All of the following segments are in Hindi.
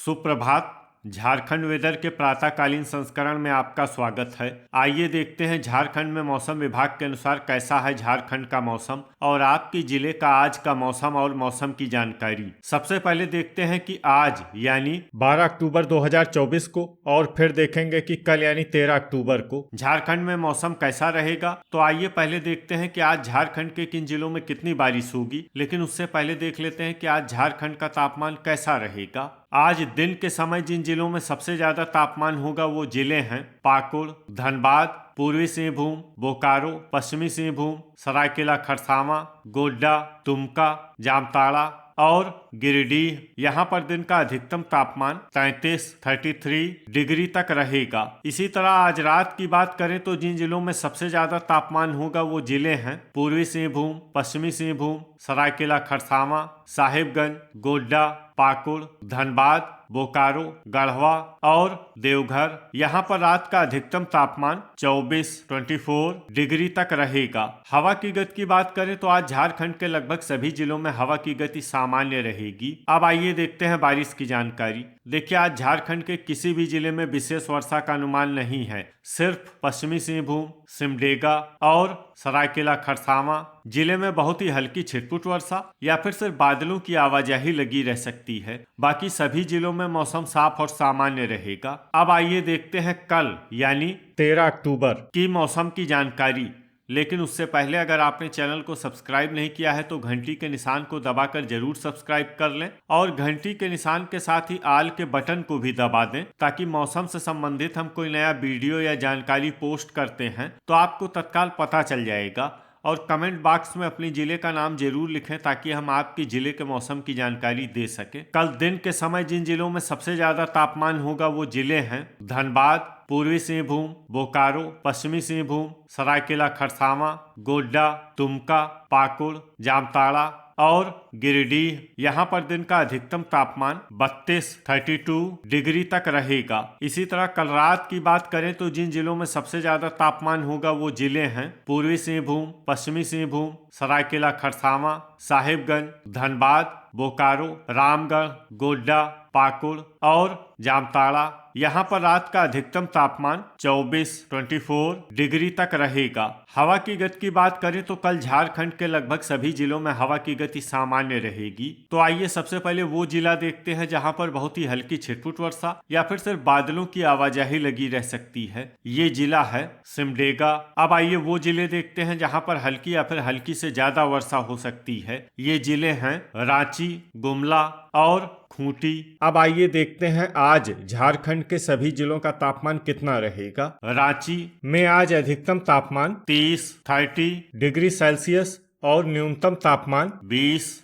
सुप्रभात। झारखंड वेदर के प्रातःकालीन संस्करण में आपका स्वागत है। आइए देखते हैं झारखंड में मौसम विभाग के अनुसार कैसा है झारखंड का मौसम और आपके जिले का आज का मौसम और मौसम की जानकारी। सबसे पहले देखते हैं कि आज यानी 12 अक्टूबर 2024 को और फिर देखेंगे कि कल यानी 13 अक्टूबर को झारखंड में मौसम कैसा रहेगा। तो आइए पहले देखते हैं कि आज झारखंड के किन जिलों में कितनी बारिश होगी, लेकिन उससे पहले देख लेते हैं कि आज झारखंड का तापमान कैसा रहेगा। आज दिन के समय जिन जिलों में सबसे ज्यादा तापमान होगा वो जिले हैं पाकुड़, धनबाद, पूर्वी सिंहभूम, बोकारो, पश्चिमी सिंहभूम, सरायकेला खरसावां, गोड्डा, दुमका, जामताड़ा और गिरिडीह। यहाँ पर दिन का अधिकतम तापमान 33 डिग्री तक रहेगा। इसी तरह आज रात की बात करें तो जिन जिलों में सबसे ज्यादा तापमान होगा वो जिले हैं पूर्वी सिंहभूम, पश्चिमी सिंहभूम, सरायकेला खरसावां, साहिबगंज, गोड्डा, पाकुड़, धनबाद, बोकारो, गढ़वा और देवघर। यहाँ पर रात का अधिकतम तापमान 24 डिग्री तक रहेगा। हवा की गति की बात करें तो आज झारखंड के लगभग सभी जिलों में हवा की गति सामान्य रहेगी। अब आइए देखते हैं बारिश की जानकारी। देखिए, आज झारखंड के किसी भी जिले में विशेष वर्षा का अनुमान नहीं है। सिर्फ पश्चिमी सिंहभूम, सिमडेगा और सरायकेला खरसावां जिले में बहुत ही हल्की छिटपुट वर्षा या फिर सिर्फ बादलों की आवाजाही लगी रह सकती है। बाकी सभी जिलों में मौसम साफ और सामान्य रहेगा। अब आइए देखते हैं कल यानी 13 अक्टूबर की मौसम की जानकारी। लेकिन उससे पहले अगर आपने चैनल को सब्सक्राइब नहीं किया है तो घंटी के निशान को दबाकर जरूर सब्सक्राइब कर लें और घंटी के निशान के साथ ही आल के बटन को भी दबा दें, ताकि मौसम से संबंधित हम कोई नया वीडियो या जानकारी पोस्ट करते हैं तो आपको तत्काल पता चल जाएगा। और कमेंट बॉक्स में अपने जिले का नाम जरूर लिखें ताकि हम आपके जिले के मौसम की जानकारी दे सकें। कल दिन के समय जिन जिलों में सबसे ज्यादा तापमान होगा वो जिले हैं धनबाद, पूर्वी सिंहभूम, बोकारो, पश्चिमी सिंहभूम, सरायकेला खरसावां, गोड्डा, दुमका, पाकुड़, जामताड़ा और गिरिडीह। यहाँ पर दिन का अधिकतम तापमान 32 डिग्री तक रहेगा। इसी तरह कल रात की बात करें तो जिन जिलों में सबसे ज्यादा तापमान होगा वो जिले हैं पूर्वी सिंहभूम, पश्चिमी सिंहभूम, सरायकेला खरसावां, साहिबगंज, धनबाद, बोकारो, रामगढ़, गोड्डा, पाकुड़ और जामताड़ा। यहाँ पर रात का अधिकतम तापमान 24 डिग्री तक रहेगा। हवा की गति की बात करें तो कल झारखंड के लगभग सभी जिलों में हवा की गति सामान्य रहेगी। तो आइए सबसे पहले वो जिला देखते हैं जहाँ पर बहुत ही हल्की छिटपुट वर्षा या फिर सिर्फ बादलों की आवाजाही लगी रह सकती है। ये जिला है सिमडेगा। अब आइए वो जिले देखते हैं जहाँ पर हल्की या फिर हल्की से ज्यादा वर्षा हो सकती है। ये जिले हैं रांची, गुमला और खूंटी। अब आइए देखते हैं आज झारखंड के सभी जिलों का तापमान कितना रहेगा। रांची में आज अधिकतम तापमान 30 डिग्री सेल्सियस और न्यूनतम तापमान 20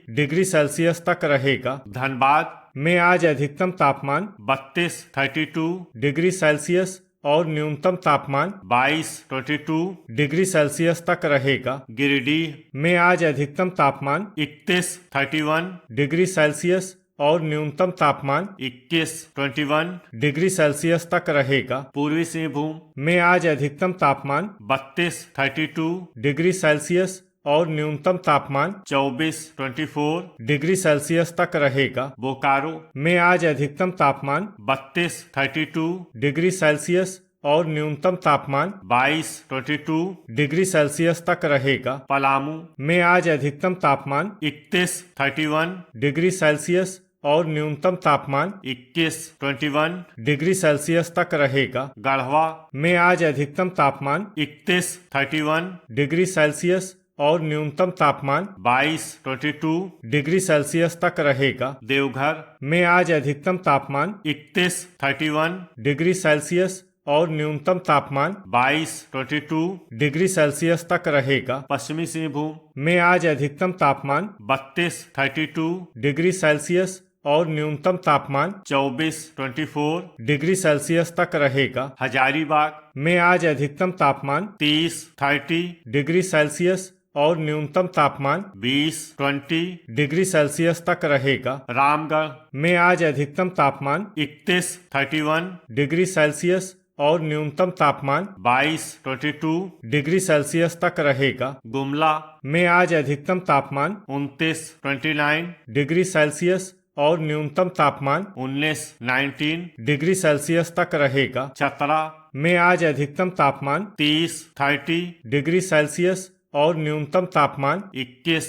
डिग्री सेल्सियस तक रहेगा। धनबाद में आज अधिकतम तापमान 32 डिग्री सेल्सियस और न्यूनतम तापमान 22 डिग्री सेल्सियस तक रहेगा। गिरिडीह में आज अधिकतम तापमान 31 डिग्री सेल्सियस और न्यूनतम तापमान 21 डिग्री सेल्सियस तक रहेगा। पूर्वी सिंहभूम में आज अधिकतम तापमान 32 डिग्री सेल्सियस और न्यूनतम तापमान 24 डिग्री सेल्सियस तक रहेगा। बोकारो में आज अधिकतम तापमान 32 डिग्री सेल्सियस और न्यूनतम तापमान 22 डिग्री सेल्सियस तक रहेगा। पलामू में आज अधिकतम तापमान 31 डिग्री सेल्सियस और न्यूनतम तापमान 21 डिग्री सेल्सियस तक रहेगा। गढ़वा में आज अधिकतम तापमान 31 डिग्री सेल्सियस और न्यूनतम तापमान 22 डिग्री सेल्सियस तक रहेगा। देवघर में आज अधिकतम तापमान 31 डिग्री सेल्सियस और न्यूनतम तापमान 22 डिग्री सेल्सियस तक रहेगा। पश्चिमी सिंहभूम में आज अधिकतम तापमान 32 डिग्री सेल्सियस और न्यूनतम तापमान 24 डिग्री सेल्सियस तक रहेगा। हजारीबाग में आज अधिकतम तापमान 30 डिग्री सेल्सियस और न्यूनतम तापमान 20 डिग्री सेल्सियस तक रहेगा। रामगढ़ में आज अधिकतम तापमान 31 डिग्री सेल्सियस और न्यूनतम तापमान 22 डिग्री सेल्सियस तक रहेगा। गुमला में आज अधिकतम तापमान 29 डिग्री सेल्सियस और न्यूनतम तापमान 19 डिग्री सेल्सियस तक रहेगा। चतरा में आज अधिकतम तापमान 30 डिग्री सेल्सियस और न्यूनतम तापमान 21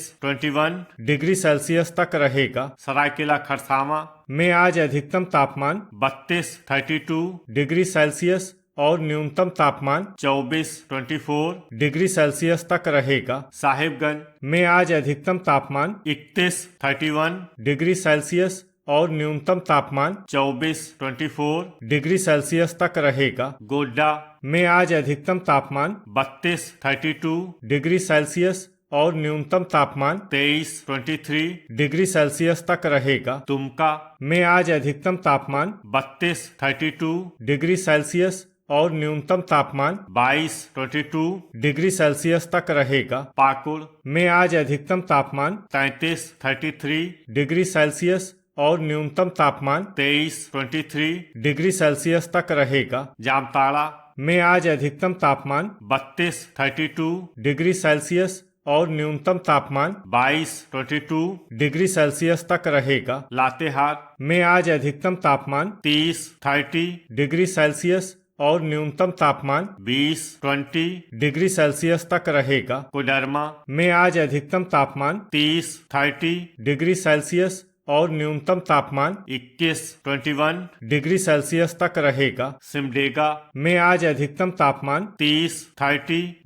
डिग्री सेल्सियस तक रहेगा। सरायकेला खरसावां में आज अधिकतम तापमान 32 डिग्री सेल्सियस और न्यूनतम तापमान 24 डिग्री सेल्सियस तक रहेगा। साहिबगंज में आज अधिकतम तापमान 31 डिग्री सेल्सियस और न्यूनतम तापमान 24 डिग्री सेल्सियस तक रहेगा। गोड्डा में आज अधिकतम तापमान 32 डिग्री सेल्सियस और न्यूनतम तापमान 23 डिग्री सेल्सियस तक रहेगा। दुमका में आज अधिकतम तापमान 32 डिग्री सेल्सियस और न्यूनतम तापमान 22 डिग्री सेल्सियस तक रहेगा। पाकुड़ में आज अधिकतम तापमान 33 डिग्री सेल्सियस और न्यूनतम तापमान 23 डिग्री सेल्सियस तक रहेगा। जामताड़ा में आज अधिकतम तापमान 32 डिग्री सेल्सियस और न्यूनतम तापमान 22 डिग्री सेल्सियस तक रहेगा। लातेहार में आज अधिकतम तापमान 30 डिग्री सेल्सियस और न्यूनतम तापमान 20 डिग्री सेल्सियस तक रहेगा। कोडरमा में आज अधिकतम तापमान 30 डिग्री सेल्सियस और न्यूनतम तापमान 21 डिग्री सेल्सियस तक रहेगा। सिमडेगा में आज अधिकतम तापमान 30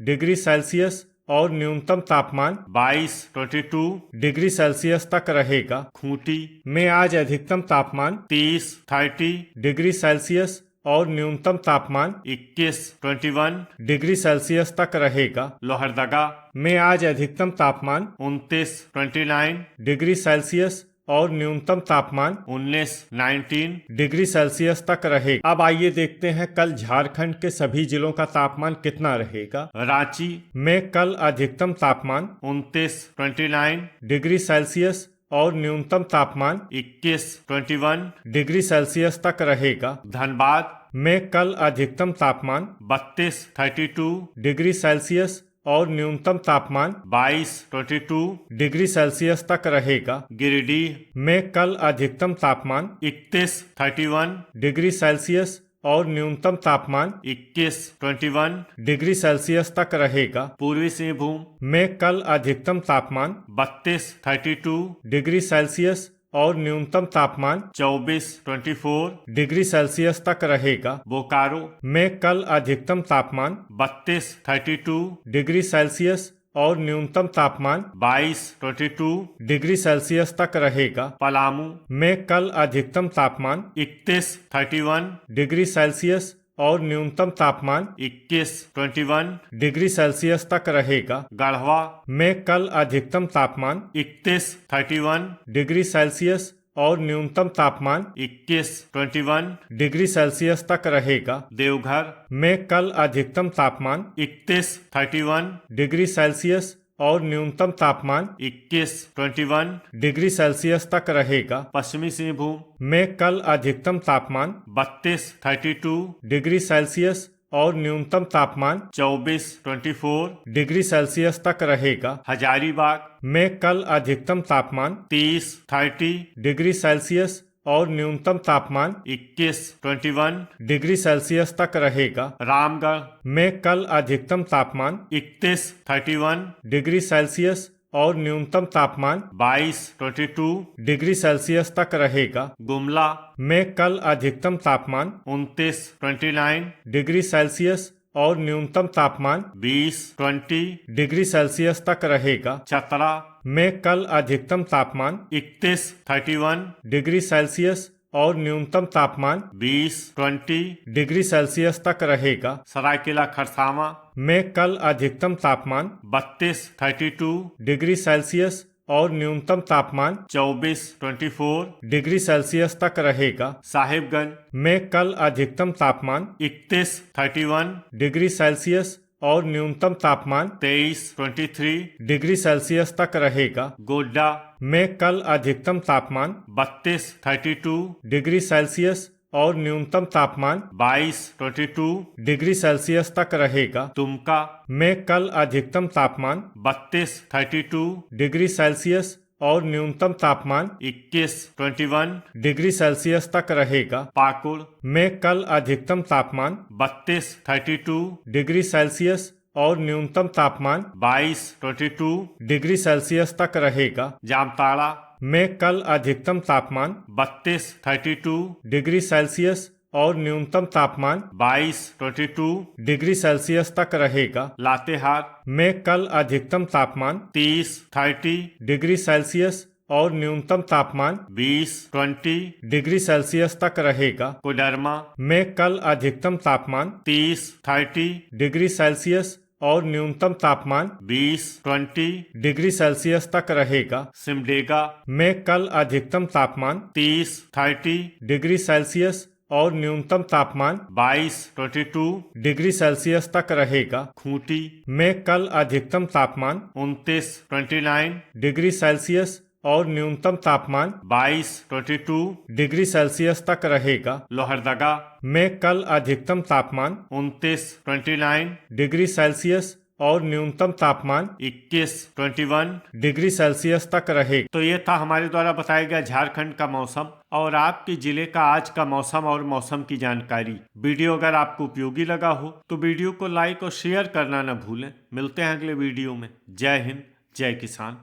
डिग्री सेल्सियस और न्यूनतम तापमान 22 डिग्री सेल्सियस तक रहेगा। खूंटी में आज अधिकतम तापमान 30 डिग्री सेल्सियस और न्यूनतम तापमान 21 डिग्री सेल्सियस तक रहेगा। लोहरदगा में आज अधिकतम तापमान 29 डिग्री सेल्सियस और न्यूनतम तापमान 19 डिग्री सेल्सियस तक रहेगा। अब आइए देखते हैं कल झारखंड के सभी जिलों का तापमान कितना रहेगा। रांची में कल अधिकतम तापमान 29 डिग्री सेल्सियस और न्यूनतम तापमान 21 डिग्री सेल्सियस तक रहेगा। धनबाद में कल अधिकतम तापमान 32 डिग्री सेल्सियस और न्यूनतम तापमान 22 डिग्री सेल्सियस तक रहेगा। गिरिडीह में कल अधिकतम तापमान 31 डिग्री सेल्सियस और न्यूनतम तापमान 21 डिग्री सेल्सियस तक रहेगा। पूर्वी सिंहभूम में कल अधिकतम तापमान 32 डिग्री सेल्सियस और न्यूनतम तापमान 24 डिग्री सेल्सियस तक रहेगा। बोकारो में कल अधिकतम तापमान 32 डिग्री सेल्सियस और न्यूनतम तापमान 22 डिग्री सेल्सियस तक रहेगा। पलामू में कल अधिकतम तापमान 31 डिग्री सेल्सियस और न्यूनतम तापमान 21 डिग्री सेल्सियस तक रहेगा। गढ़वा में कल अधिकतम तापमान 31 डिग्री सेल्सियस और न्यूनतम तापमान 21 डिग्री सेल्सियस तक रहेगा। देवघर में कल अधिकतम तापमान 31 डिग्री सेल्सियस और न्यूनतम तापमान 21 डिग्री सेल्सियस तक रहेगा। पश्चिमी सिंहभूम में कल अधिकतम तापमान 32 डिग्री सेल्सियस और न्यूनतम तापमान 24 डिग्री सेल्सियस तक रहेगा। हजारीबाग में कल अधिकतम तापमान 30 डिग्री सेल्सियस और न्यूनतम तापमान 21 डिग्री सेल्सियस तक रहेगा। रामगढ़ में कल अधिकतम तापमान 31 डिग्री सेल्सियस और न्यूनतम तापमान 22 डिग्री सेल्सियस तक रहेगा। गुमला में कल अधिकतम तापमान 29 डिग्री सेल्सियस और न्यूनतम तापमान 20 डिग्री सेल्सियस तक रहेगा। चतरा में कल अधिकतम तापमान 31 डिग्री सेल्सियस और न्यूनतम तापमान 20 डिग्री सेल्सियस तक रहेगा। सरायकेला खरसावां में कल अधिकतम तापमान 32 डिग्री सेल्सियस और न्यूनतम तापमान 24 डिग्री सेल्सियस तक रहेगा। साहिबगंज में कल अधिकतम तापमान 31 डिग्री सेल्सियस और न्यूनतम तापमान 23 डिग्री सेल्सियस तक रहेगा। गोड्डा में कल अधिकतम तापमान 32 डिग्री सेल्सियस और न्यूनतम तापमान 22 डिग्री सेल्सियस तक रहेगा। दुमका में कल अधिकतम तापमान 32 डिग्री सेल्सियस और न्यूनतम तापमान 21 डिग्री सेल्सियस तक रहेगा। पाकुड़ में कल अधिकतम तापमान 32 डिग्री सेल्सियस और न्यूनतम तापमान 22 डिग्री सेल्सियस तक रहेगा। जामताड़ा में कल अधिकतम तापमान 32 डिग्री सेल्सियस और न्यूनतम तापमान 22 डिग्री सेल्सियस तक रहेगा। लातेहार में कल अधिकतम तापमान 30 डिग्री सेल्सियस और न्यूनतम तापमान 20 डिग्री सेल्सियस तक रहेगा। कोडरमा में कल अधिकतम तापमान 30 डिग्री सेल्सियस और न्यूनतम तापमान 20 डिग्री सेल्सियस तक रहेगा। सिमडेगा में कल अधिकतम तापमान 30 डिग्री सेल्सियस और न्यूनतम तापमान 22 डिग्री सेल्सियस तक रहेगा। खूंटी में कल अधिकतम तापमान 29 डिग्री सेल्सियस और न्यूनतम तापमान 22 डिग्री सेल्सियस तक रहेगा। लोहरदगा में कल अधिकतम तापमान 29 डिग्री सेल्सियस और न्यूनतम तापमान 21 डिग्री सेल्सियस तक रहेगा। तो ये था हमारे द्वारा बताया गया झारखंड का मौसम और आपके जिले का आज का मौसम और मौसम की जानकारी। वीडियो अगर आपको उपयोगी लगा हो तो वीडियो को लाइक और शेयर करना न भूलें। मिलते हैं अगले वीडियो में। जय हिंद, जय किसान।